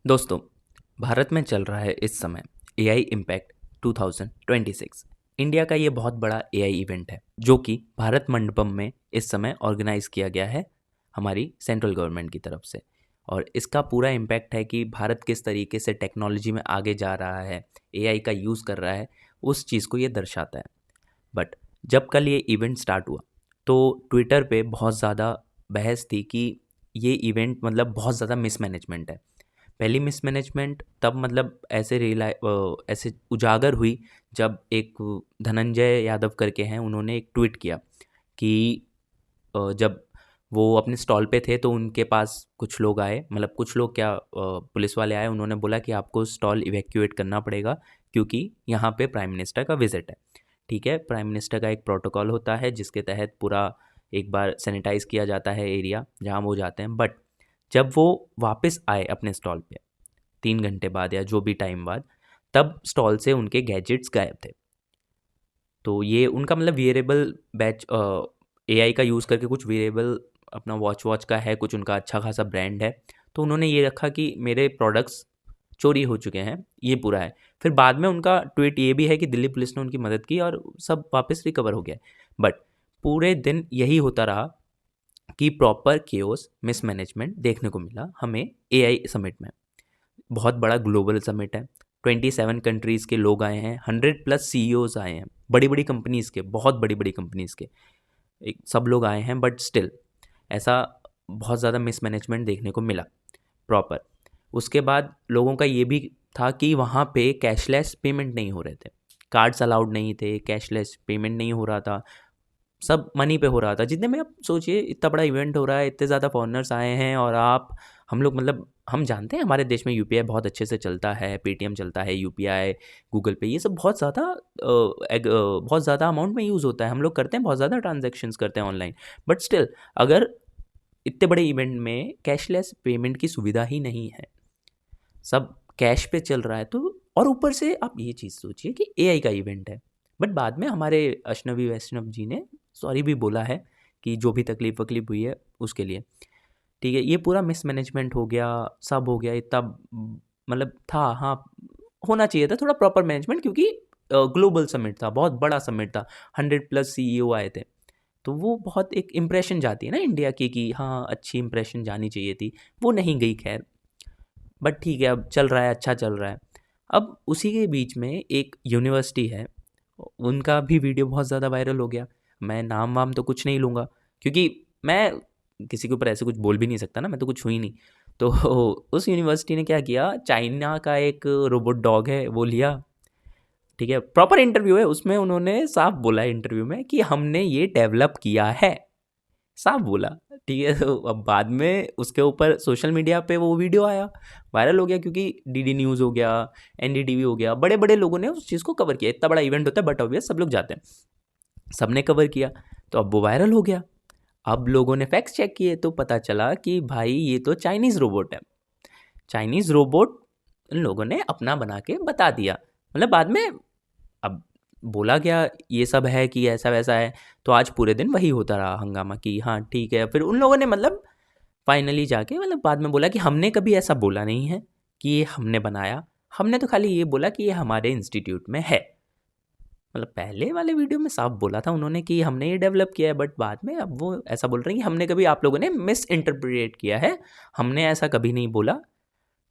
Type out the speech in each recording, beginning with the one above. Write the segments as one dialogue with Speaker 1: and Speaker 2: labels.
Speaker 1: दोस्तों, भारत में चल रहा है इस समय एआई इम्पैक्ट 2026। इंडिया का ये बहुत बड़ा एआई इवेंट है जो कि भारत मंडपम में इस समय ऑर्गेनाइज किया गया है हमारी सेंट्रल गवर्नमेंट की तरफ से। और इसका पूरा इम्पैक्ट है कि भारत किस तरीके से टेक्नोलॉजी में आगे जा रहा है, एआई का यूज़ कर रहा है, उस चीज़ को ये दर्शाता है। बट जब कल ये इवेंट स्टार्ट हुआ तो ट्विटर पे बहुत ज़्यादा बहस थी कि ये इवेंट मतलब बहुत ज़्यादा मिसमैनेजमेंट है। पहली मिसमैनेजमेंट तब मतलब ऐसे उजागर हुई जब एक धनंजय यादव करके हैं, उन्होंने एक ट्वीट किया कि जब वो अपने स्टॉल पे थे तो उनके पास कुछ लोग आए, मतलब कुछ लोग क्या, पुलिस वाले आए। उन्होंने बोला कि आपको स्टॉल इवैक्यूएट करना पड़ेगा क्योंकि यहाँ पे प्राइम मिनिस्टर का विजिट है। ठीक है, प्राइम मिनिस्टर का एक प्रोटोकॉल होता है जिसके तहत पूरा एक बार सैनिटाइज किया जाता है एरिया जहाँ वो जाते हैं। बट जब वो वापस आए अपने स्टॉल पे 3 घंटे बाद या जो भी टाइम बाद, तब स्टॉल से उनके गैजेट्स गायब थे। तो ये उनका मतलब वेरिएबल बैच एआई का यूज़ करके कुछ वेरिएबल अपना वॉच वॉच का है, कुछ उनका अच्छा खासा ब्रांड है। तो उन्होंने ये रखा कि मेरे प्रोडक्ट्स चोरी हो चुके हैं, ये पूरा है। फिर बाद में उनका ट्वीट ये भी है कि दिल्ली पुलिस ने उनकी मदद की और सब वापस रिकवर हो गया। बट पूरे दिन यही होता रहा कि प्रॉपर केओस मिसमैनेजमेंट देखने को मिला हमें एआई समिट में। बहुत बड़ा ग्लोबल समिट है, 27 कंट्रीज़ के लोग आए हैं, 100+ सीईओज आए हैं, बड़ी बड़ी कंपनीज़ के, बहुत बड़ी बड़ी कंपनीज़ के एक सब लोग आए हैं। बट स्टिल ऐसा बहुत ज़्यादा मिसमैनेजमेंट देखने को मिला प्रॉपर। उसके बाद लोगों का ये भी था कि वहाँ पे कैशलेस पेमेंट नहीं हो रहे थे, कार्ड्स अलाउड नहीं थे, कैशलेस पेमेंट नहीं हो रहा था, सब मनी पे हो रहा था। जितने में आप सोचिए, इतना बड़ा इवेंट हो रहा है, इतने ज़्यादा फॉरेनर्स आए हैं और आप हम लोग मतलब हम जानते हैं हमारे देश में यूपीआई बहुत अच्छे से चलता है, पेटीएम चलता है, यूपीआई, गूगल पे, ये सब बहुत ज़्यादा अमाउंट में यूज़ होता है, हम लोग करते हैं, बहुत ज़्यादा ट्रांजेक्शन्स करते हैं ऑनलाइन। बट स्टिल अगर इतने बड़े इवेंट में कैशलेस पेमेंट की सुविधा ही नहीं है, सब कैश पे चल रहा है, तो और ऊपर से आप ये चीज़ सोचिए कि एआई का इवेंट है। बट बाद में हमारे अश्नवी वैष्णव जी ने सॉरी भी बोला है कि जो भी तकलीफ वकलीफ हुई है उसके लिए। ठीक है, ये पूरा मिसमैनेजमेंट हो गया, सब हो गया इतना, मतलब था, हाँ, होना चाहिए था थोड़ा प्रॉपर मैनेजमेंट क्योंकि ग्लोबल समिट था, बहुत बड़ा समिट था, 100+ सीईओ आए थे। तो वो बहुत एक इम्प्रेशन जाती है ना इंडिया की कि हाँ, अच्छी इम्प्रेशन जानी चाहिए थी, वो नहीं गई खैर। बट ठीक है, अब चल रहा है, अच्छा चल रहा है। अब उसी के बीच में एक यूनिवर्सिटी है, उनका भी वीडियो बहुत ज़्यादा वायरल हो गया। मैं नाम वाम तो कुछ नहीं लूँगा क्योंकि मैं किसी के ऊपर ऐसे कुछ बोल भी नहीं सकता ना, मैं तो कुछ हुई नहीं। तो उस यूनिवर्सिटी ने क्या किया, चाइना का एक रोबोट डॉग है वो लिया। ठीक है, प्रॉपर इंटरव्यू है, उसमें उन्होंने साफ बोला है इंटरव्यू में कि हमने ये डेवलप किया है, साफ बोला। ठीक है, तो अब बाद में उसके ऊपर सोशल मीडिया पे वो वीडियो आया, वायरल हो गया क्योंकि डीडी न्यूज़ हो गया, एनडीटीवी हो गया, बड़े बड़े लोगों ने उस चीज़ को कवर किया। इतना बड़ा इवेंट होता है बट ऑब्वियस सब लोग जाते हैं, सबने कवर किया, तो अब वो वायरल हो गया। अब लोगों ने फैक्ट्स चेक किए तो पता चला कि भाई ये तो चाइनीज़ रोबोट है। चाइनीज़ रोबोट इन लोगों ने अपना बना के बता दिया, मतलब बाद में अब बोला गया ये सब है कि ऐसा वैसा है। तो आज पूरे दिन वही होता रहा हंगामा कि हाँ ठीक है। फिर उन लोगों ने मतलब फाइनली जाके मतलब बाद में बोला कि हमने कभी ऐसा बोला नहीं है कि ये हमने बनाया, हमने तो खाली ये बोला कि ये हमारे इंस्टीट्यूट में है। मतलब पहले वाले वीडियो में साफ बोला था उन्होंने कि हमने ये डेवलप किया है, बट बाद में अब वो ऐसा बोल रहे हैं कि हमने कभी, आप लोगों ने मिस इंटरप्रिटेट किया है, हमने ऐसा कभी नहीं बोला।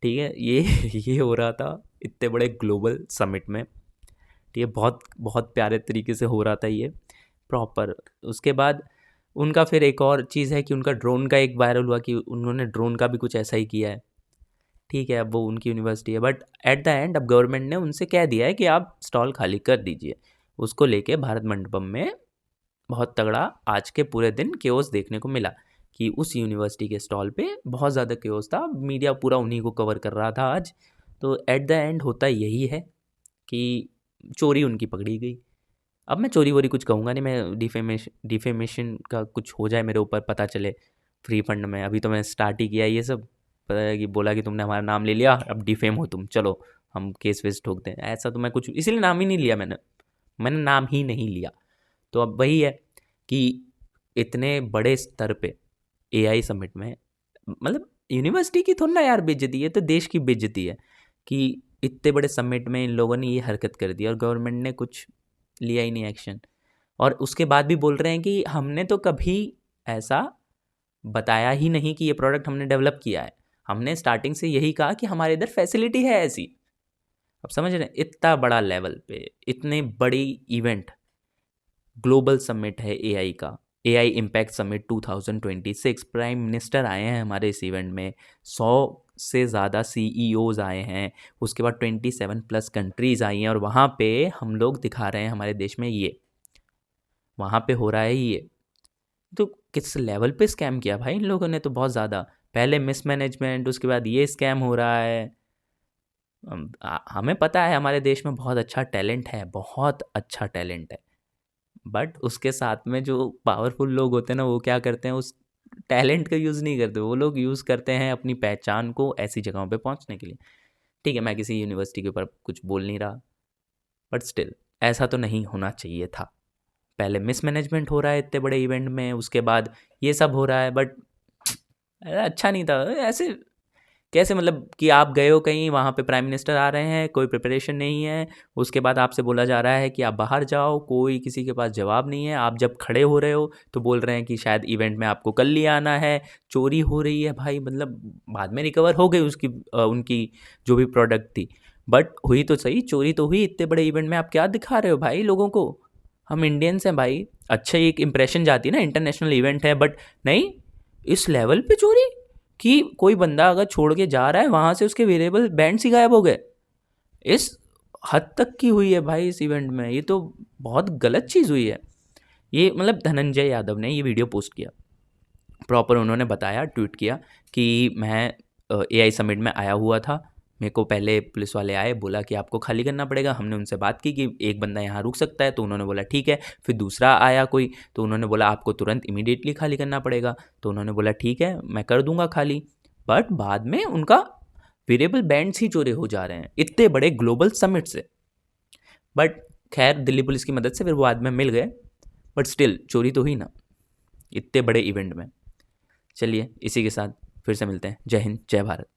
Speaker 1: ठीक है, ये ये हो रहा था इतने बड़े ग्लोबल समिट में। ठीक है, बहुत बहुत प्यारे तरीके से हो रहा था ये प्रॉपर। उसके बाद उनका फिर एक और चीज़ है कि उनका ड्रोन का एक वायरल हुआ कि उन्होंने ड्रोन का भी कुछ ऐसा ही किया है। ठीक है, अब वो उनकी यूनिवर्सिटी है, बट एट द एंड अब गवर्नमेंट ने उनसे कह दिया है कि आप स्टॉल खाली कर दीजिए। उसको लेके भारत मंडपम में बहुत तगड़ा आज के पूरे दिन केओस देखने को मिला कि उस यूनिवर्सिटी के स्टॉल पे बहुत ज़्यादा केओस था, मीडिया पूरा उन्हीं को कवर कर रहा था आज। तो एट द एंड होता यही है कि चोरी उनकी पकड़ी गई। अब मैं चोरी वोरी कुछ कहूँगा नहीं, मैं डिफेमेशन का कुछ हो जाए मेरे ऊपर पता चले फ्री फंड में, अभी तो मैं स्टार्ट ही किया ये सब। पता है कि बोला कि तुमने हमारा नाम ले लिया, अब डिफेम हो तुम, चलो हम केस वेस ठोक दें, ऐसा तो मैं कुछ इसीलिए नाम ही नहीं लिया, मैंने नाम ही नहीं लिया। तो अब वही है कि इतने बड़े स्तर पे एआई समिट में मतलब यूनिवर्सिटी की थोड़ी ना यार बेइज्जती है, तो देश की बेइज्जती है कि इतने बड़े समिट में इन लोगों ने ये हरकत कर दी और गवर्नमेंट ने कुछ लिया ही नहीं एक्शन। और उसके बाद भी बोल रहे हैं कि हमने तो कभी ऐसा बताया ही नहीं कि ये प्रोडक्ट हमने डेवलप किया है, हमने स्टार्टिंग से यही कहा कि हमारे इधर फैसिलिटी है ऐसी। अब समझ रहे हैं, इतना बड़ा लेवल पे इतने बड़ी इवेंट, ग्लोबल समिट है एआई का, AI impact summit 2026। Prime minister आए हैं हमारे इस इवेंट में, 100 से ज़्यादा सीईओज आए हैं, उसके बाद 27+ कंट्रीज़ आई हैं, और वहाँ पे हम लोग दिखा रहे हैं हमारे देश में ये, वहाँ पे हो रहा है ये। तो किस लेवल पे स्कैम किया भाई इन लोगों ने, तो बहुत ज़्यादा। पहले मिसमैनेजमेंट, उसके बाद ये स्कैम हो रहा है। हमें पता है हमारे देश में बहुत अच्छा टैलेंट है, बहुत अच्छा टैलेंट है, बट उसके साथ में जो पावरफुल लोग होते हैं ना, वो क्या करते हैं, उस टैलेंट का यूज़ नहीं करते, वो लोग यूज़ करते हैं अपनी पहचान को ऐसी जगहों पे पहुंचने के लिए। ठीक है, मैं किसी यूनिवर्सिटी के ऊपर कुछ बोल नहीं रहा, बट स्टिल ऐसा तो नहीं होना चाहिए था। पहले मिसमैनेजमेंट हो रहा है इतने बड़े इवेंट में, उसके बाद ये सब हो रहा है, बट अच्छा नहीं था ऐसे। कैसे मतलब कि आप गए हो कहीं, वहाँ पे प्राइम मिनिस्टर आ रहे हैं, कोई प्रिपरेशन नहीं है, उसके बाद आपसे बोला जा रहा है कि आप बाहर जाओ, कोई किसी के पास जवाब नहीं है, आप जब खड़े हो रहे हो तो बोल रहे हैं कि शायद इवेंट में आपको कल ही आना है, चोरी हो रही है भाई। मतलब बाद में रिकवर हो गई उसकी उनकी जो भी प्रोडक्ट थी, बट हुई तो सही, चोरी तो हुई। इतने बड़े इवेंट में आप क्या दिखा रहे हो भाई लोगों को? हम इंडियंस हैं भाई, अच्छा एक इंप्रेशन जाती है ना, इंटरनेशनल इवेंट है, बट नहीं, इस लेवल पे चोरी कि कोई बंदा अगर छोड़ के जा रहा है वहाँ से उसके वेरिएबल बैंड्स ही गायब हो गए। इस हद तक की हुई है भाई इस इवेंट में, ये तो बहुत गलत चीज़ हुई है। ये मतलब धनंजय यादव ने ये वीडियो पोस्ट किया, प्रॉपर उन्होंने बताया, ट्वीट किया कि मैं एआई समिट में आया हुआ था, मेरे को पहले पुलिस वाले आए, बोला कि आपको खाली करना पड़ेगा। हमने उनसे बात की कि एक बंदा यहाँ रुक सकता है, तो उन्होंने बोला ठीक है। फिर दूसरा आया कोई, तो उन्होंने बोला आपको तुरंत इमीडिएटली खाली करना पड़ेगा, तो उन्होंने बोला ठीक है मैं कर दूंगा खाली। बट बाद में उनका वेरिएबल बैंड्स ही चोरी हो जा रहे हैं इतने बड़े ग्लोबल समिट से। बट खैर दिल्ली पुलिस की मदद से फिर वो बाद में मिल गए, बट स्टिल चोरी तो हुई ना इतने बड़े इवेंट में। चलिए इसी के साथ फिर से मिलते हैं। जय हिंद, जय भारत।